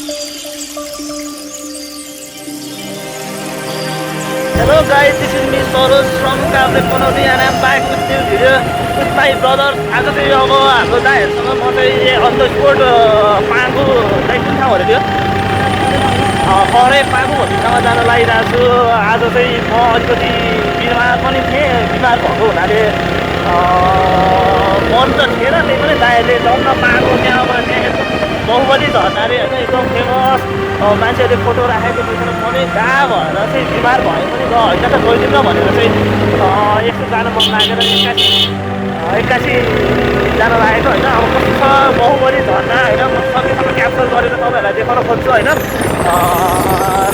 Hello guys, this is me Saroj from Kavre, Panauti, and I'm back with new video with my brother. आज चाहिँ अब हाम्रो दाइहरुसँग म चाहिँ अन द स्पोट पाँगु चाहिँ कुन ठाउँ हरे त्यो खरे पाँगु भन्ने ठाउँमा जान लागिरहेको छु। आज चाहिँ म अलिकति बिमार पनि थिएँ, बिमार भएको हुनाले मन त थिएन, त्यही पनि दाइहरुले जाउँ न पाँगु त्यहाँबाट बाहुबली झर्ना रे हैन, एकदम फेमस मान्छेहरूले फोटो राखेको देखेर पनि कहाँ भएर चाहिँ बिमार भए पनि होइन त गइदिउँ न भनेर चाहिँ यसो जान मन लागेर एक्कासी जान लागेको होइन। अब कस्तो छ बाहुबली झर्ना होइन, म सकेसम्म क्याप्चर गरेर तपाईँहरूलाई देखाउन खोज्छु होइन।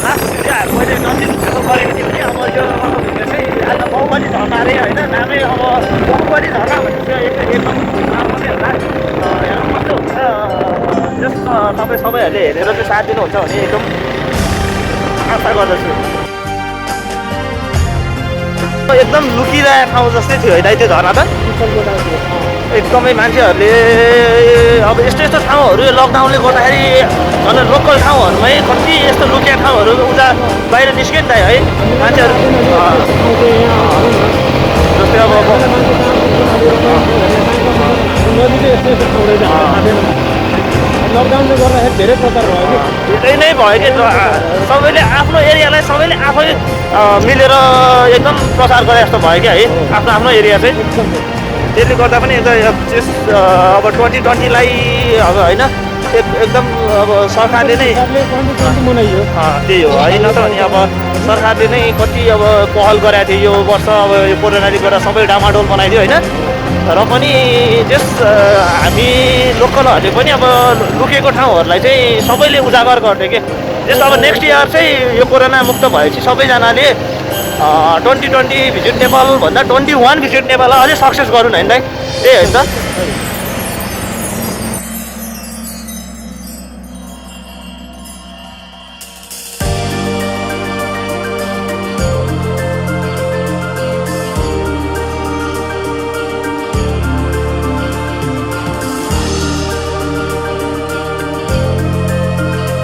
लास्ट भिडियो मैले जति भिडियो गरेको थिएँ भने अब यो भिडियो चाहिँ आज बाहुबली झर्ना रे होइन, नामै अब बाहुबली झर्ना भने चाहिँ एकदम हेर्नु कस्तो हुन्छ। जस तपाईँ सबैहरूले हेरेर चाहिँ साथ दिनुहुन्छ भने एकदम आशा गर्दछु। एकदम लुकिरहेको ठाउँ जस्तै थियो है त्यो झर्ना त, एकदमै मान्छेहरूले अब यस्तो यस्तो ठाउँहरू लकडाउनले गर्दाखेरि झन् लोकल ठाउँहरूमै कति यस्तो लुकिया ठाउँहरू उता बाहिर निस्क्यो नि त है मान्छेहरू। जस्तै अब लकडाउनले गर्दाखेरि धेरै प्रचार भयो कि धेरै नै भयो कि सबैले आफ्नो एरियालाई सबैले आफै मिलेर एकदम प्रचार गरे जस्तो भयो क्या है आफ्नो आफ्नो एरिया चाहिँ। त्यसले गर्दा पनि अब 2020लाई अब होइन एकदम अब सरकारले नै मनाइयो त्यही हो होइन त अनि अब सरकारले नै कति अब पहल गराएको थियो यो वर्ष। अब यो कोरोनाले गर्दा सबै डामाडोल बनाइदियो होइन, र पनि जस हामी लोकलहरूले पनि अब लुकेको ठाउँहरूलाई चाहिँ सबैले उजागर गर्थ्यो कि जस्तो अब नेक्स्ट इयर चाहिँ यो कोरोना मुक्त भएपछि सबैजनाले 2020 भिजिट नेपाल भन्दा 21 भिजिट नेपाललाई अझै सक्सेस गरौँ होइन दाइ, त्यही होइन त।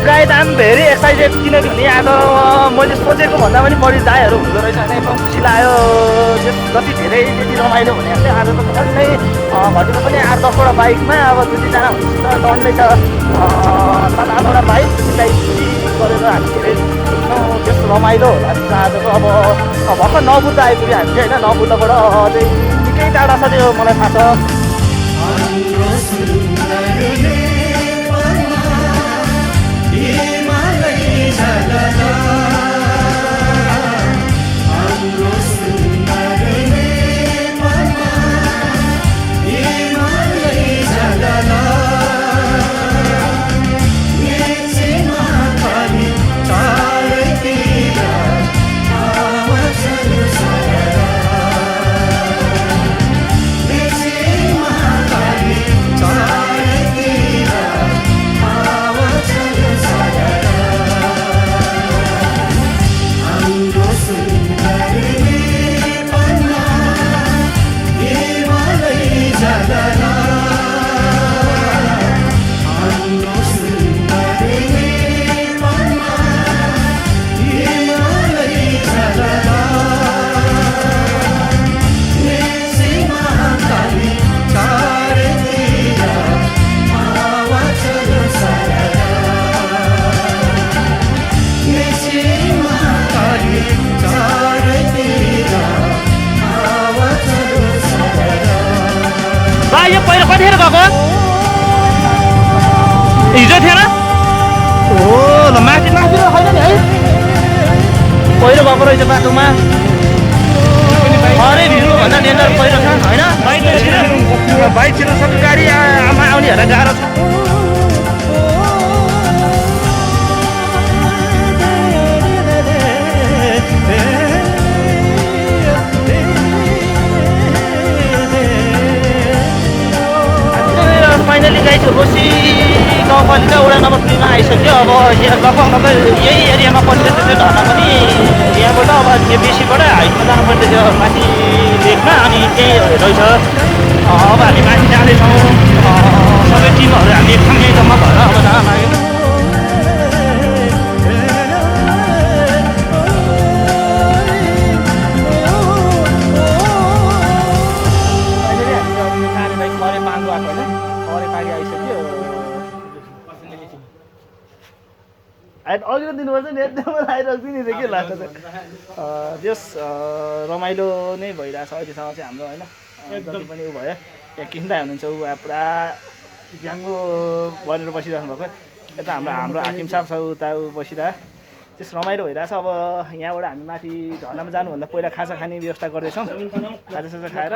Guys I am very excited किनभने आज मैले सोचेको भन्दा पनि बढी दाइहरू हुँदो रहेछ होइन, एकदम खुसी लाग्यो। जति धेरै त्यति रमाइलो भने चाहिँ आज त झन्डै घटेको पनि 8-10वटा बाइकमा अब 2-3जना हुन्छ त डन्डै छ 7-8वटा बाइक त्यसलाई गरेर हामी धेरै त्यस्तो रमाइलो होला जस्तो आजको। अब भर्खर नबुद्ध आइपुग्यो हामी चाहिँ होइन, नबुद्धबाट अझै निकै टाढा छ त्यो मलाई थाहा छ। यो पहिरो कतिखेर गएको हिजो थिएन हो ल माथि माथि छैन नि है पहिरो गएको रहेछ बाटोमा। अरे भिड्नुभन्दा डेन्जर पहिरो छ होइन, बाइकतिर सबै गाडी आमा आउनेहरूलाई गाह्रो छ। फाइनली गाइस रोसी गाउँपालिका वडा नम्बर 3 मा आइसक्यो। अब लगभग यही एरियामा पर्ने त्यो झर्ना पनि यहाँबाट अब बेसीबाट हाइटमा जानुपर्ने त्यो माथि लेकमा, अनि त्यही रहेछ। अब हामी माथि जाँदैछौँ, सबै टिमहरू हामी एकसँगै जम्मा भएर अब जान लाग्यो। लागि आइसक्यो अघि दिनुपर्छ नि एकदमै आइरहेको नि के लाग्छ जस रमाइलो नै भइरहेछ अहिलेसम्म चाहिँ हाम्रो होइन जति पनि ऊ भयो यहाँ किन्दा हुनुहुन्छ ऊ पुरा ज्याङ्गो बनेर बसिराख्नु भएको यता हाम्रो हाकिम साहब छ उता ऊ बसिरहेको त्यस रमाइलो भइरहेछ अब यहाँबाट हामी माथि झर्नामा जानुभन्दा पहिला खाजा खाने व्यवस्था गर्दैछौँ खाजासाजा खाएर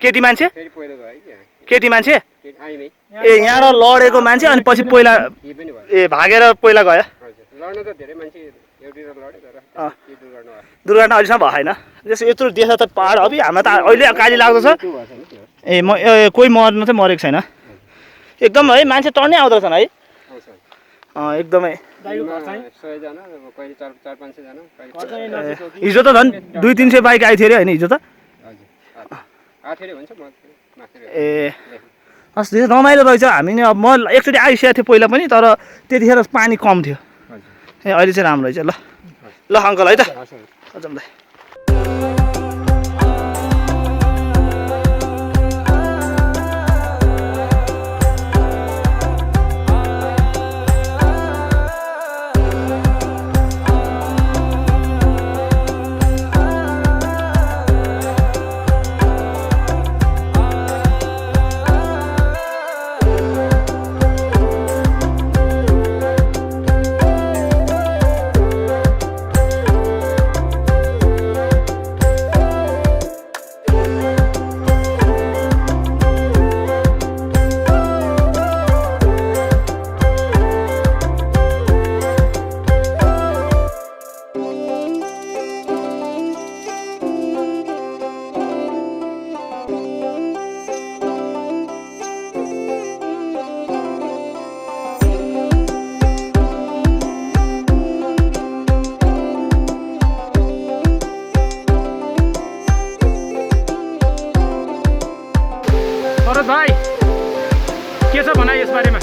केटी मान्छे केटी मान्छे ए यहाँ र लडेको मान्छे अनि पछि पहिला ए भागेर पहिला गयो दुर्घटना अहिलेसम्म भएन जस्तो यत्रो देख्दा त पहाड अब हामीलाई त अहिले गाली लाग्दछ ए म कोही मर्नु चाहिँ मरेको छैन एकदम है मान्छे टर्नै आउँदो रहेछन् है एकदमै हिजो त झन् 200-300 बाइक आइथ्यो अरे होइन हिजो त ए हस् रमाइलो रहेछ हामी नि अब म एकचोटि आइसकेको थिएँ पहिला पनि तर त्यतिखेर पानी कम थियो ए अहिले चाहिँ राम्रो रहेछ ल ल अङ्कल है त हजुर दाइ भाइ के छ भनाइ यस बारेमा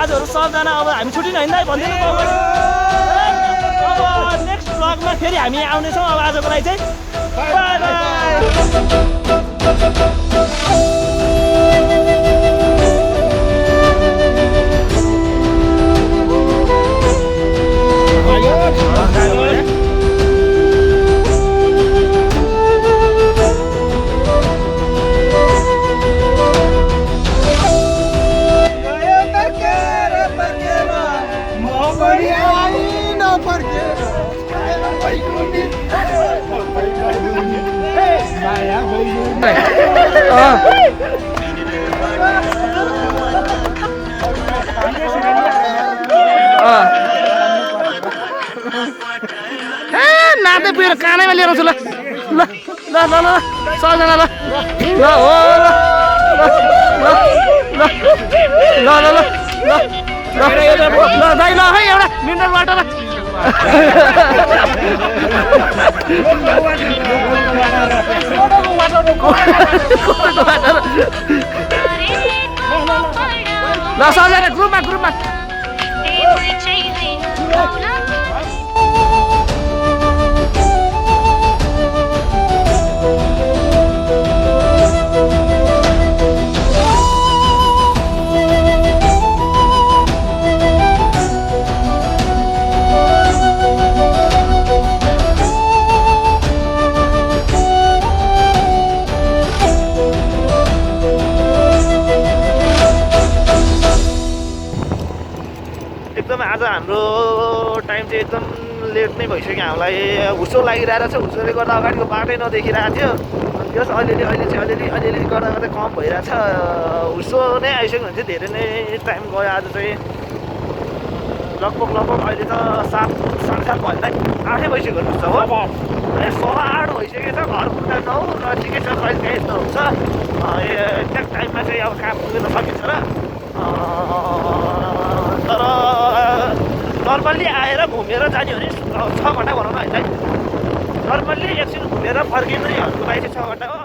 दाजुहरू सबजना अब हामी छुट्टिन होइन है भनिदिनु बाहुबली अब नेक्स्ट ब्लगमा फेरि हामी आउनेछौँ अब आजको लागि चाहिँ बाई बाई नाच्दै पुगेर कानैमा लिएर आउँछु ल ल ल ल ल सबजना ल ल हो ल ल ल ल ल ल दाइ ल है एउटा मिनरल वाटर ल सबजना ग्रुपमा ग्रुपमा आज हाम्रो टाइम चाहिँ एकदम लेट नै भइसक्यो हामीलाई हुसो लागिरहेको छ हुसोले गर्दा अगाडिको बाटै नदेखिरहेको थियो त्यस अलिअलि गर्दा गर्दै कम भइरहेछ हुसो नै आइसक्यो भने चाहिँ धेरै नै टाइम गयो आज चाहिँ लगभग अहिले त 7 साढे 7 भयो नि 8 बजिसक्यो हुन्छ हो 8:15 भइसकेको छ घर पुग्दा 9 र ठिकै छ कहिले काहीँ यस्तो हुन्छ एक्ज्याक्ट टाइममा चाहिँ अब काम पुग्न सकिन्छ र तर नर्मल्ली आएर घुमेर जाने हो भने 6 घन्टा भनौँ न होइन नर्मल्ली एकछिन घुमेर फर्किनु नैहरूको लागि चाहिँ 6 घन्टा हो